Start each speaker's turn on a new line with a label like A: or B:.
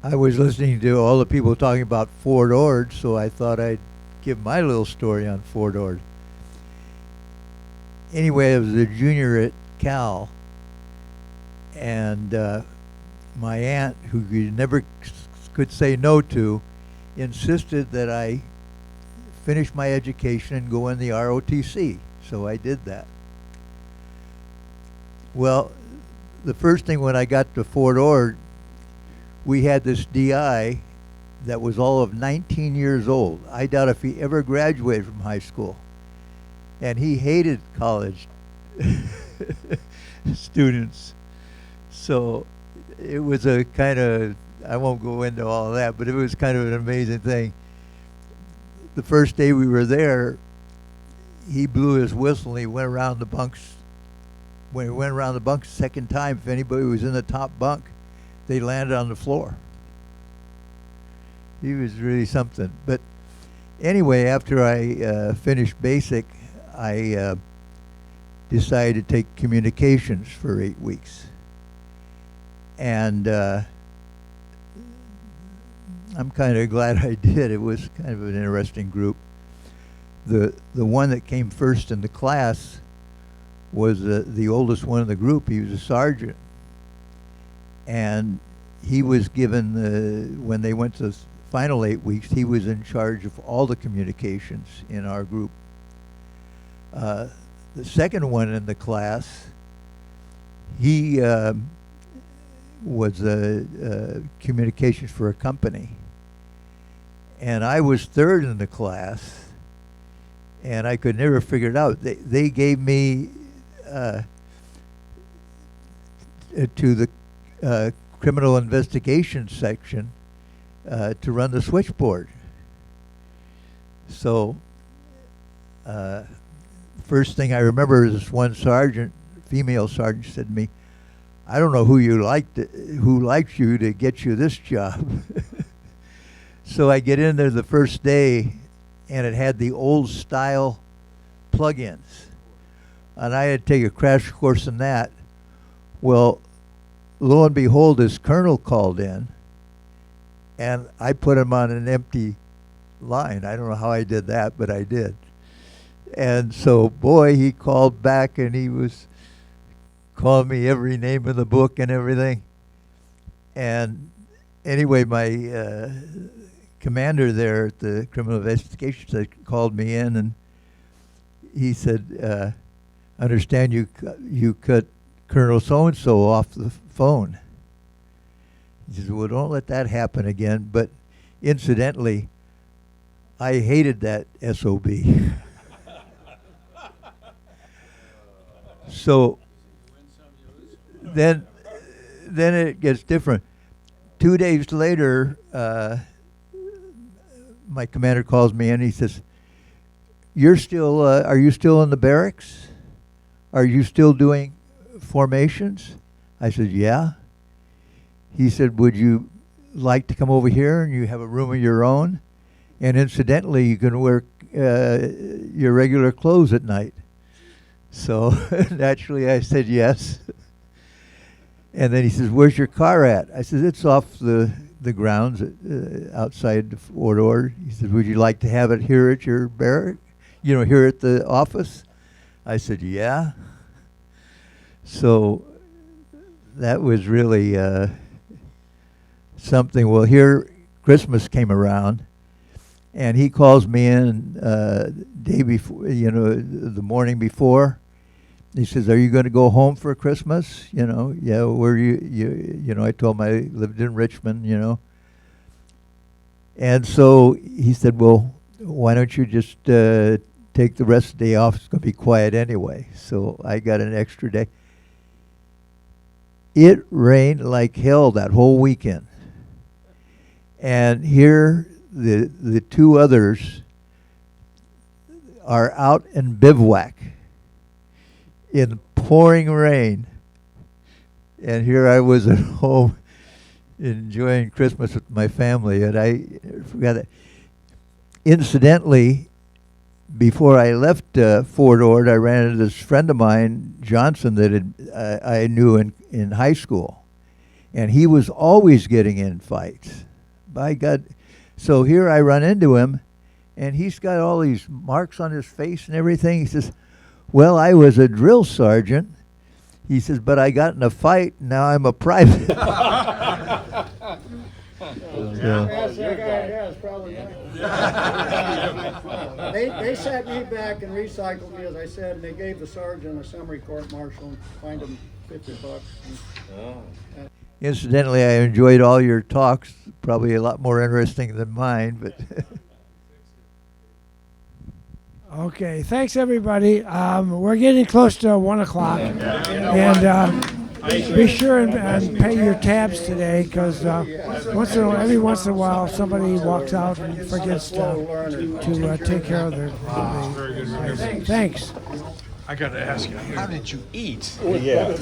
A: I was listening to all the people talking about Fort Ord, so I thought I'd give my little story on Fort Ord. Anyway, I was a junior at Cal, and my aunt, who you never could say no to, insisted that I finish my education and go in the ROTC. So I did that. Well, the first thing when I got to Fort Ord, we had this DI that was all of 19 years old. I doubt if he ever graduated from high school. And he hated college students. So it was a kind of, I won't go into all of that, but it was kind of an amazing thing. The first day we were there, he blew his whistle and he went around the bunks. When he went around the bunks the second time, if anybody was in the top bunk, they landed on the floor. He was really something. But anyway, after I finished basic, I decided to take communications for 8 weeks. And I'm kind of glad I did. It was kind of an interesting group. The one that came first in the class was the oldest one in the group. He was a sergeant. And he was given, when they went to the final 8 weeks, he was in charge of all the communications in our group. The second one in the class, he was communications for a company. And I was third in the class, and I could never figure it out. They gave me to the criminal investigation section to run the switchboard. So first thing I remember is this one sergeant, female sergeant, said to me, "I don't know who likes you to get you this job." So I get in there the first day, and it had the old style plugins, and I had to take a crash course in that. Well, lo and behold, this colonel called in, and I put him on an empty line. I don't know how I did that, but I did. And so, boy, he called back, and he was calling me every name in the book and everything. And anyway, my commander there at the criminal investigation section called me in, and he said, "I understand you cut Colonel so-and-so off the phone." He says, "Well, don't let that happen again." But incidentally, I hated that SOB. So then it gets different. 2 days later, my commander calls me in. He says, are you still in the barracks? Are you still doing formations?" I said, "Yeah." He said, "Would you like to come over here and you have a room of your own? And incidentally, you can wear your regular clothes at night." So naturally I said yes. And then he says, "Where's your car at?" I said, "It's off the grounds outside the Fort Ord." He said, "Would you like to have it here at your barrack? Here at the office?" I said, "Yeah." So that was really something. Well, here Christmas came around, and he calls me in day before, the morning before. He says, "Are you going to go home for Christmas?" "Yeah, where you I told him I lived in Richmond, And so he said, "Well, why don't you just take the rest of the day off? It's going to be quiet anyway." So I got an extra day. It rained like hell that whole weekend. And here the two others are out in bivouac in pouring rain. And here I was at home enjoying Christmas with my family, and I forgot that. Incidentally, before I left Fort Ord, I ran into this friend of mine, Johnson, that I knew in high school. And he was always getting in fights. By God. So here I run into him, and he's got all these marks on his face and everything. He says, well, I was a drill sergeant. He says, but I got in a fight, and now I'm a private.
B: Yes, probably right. They sat me back and recycled me, as I said, and they gave the sergeant a summary court-martial and fined him $50.
A: Incidentally, I enjoyed all your talks, probably a lot more interesting than mine, but
C: Okay, thanks everybody. We're getting close to 1 o'clock, and be sure and pay your tabs today, because every once in a while somebody walks out and forgets to take care of their. Thanks.
D: I got to ask you, how did you eat?
E: Yeah.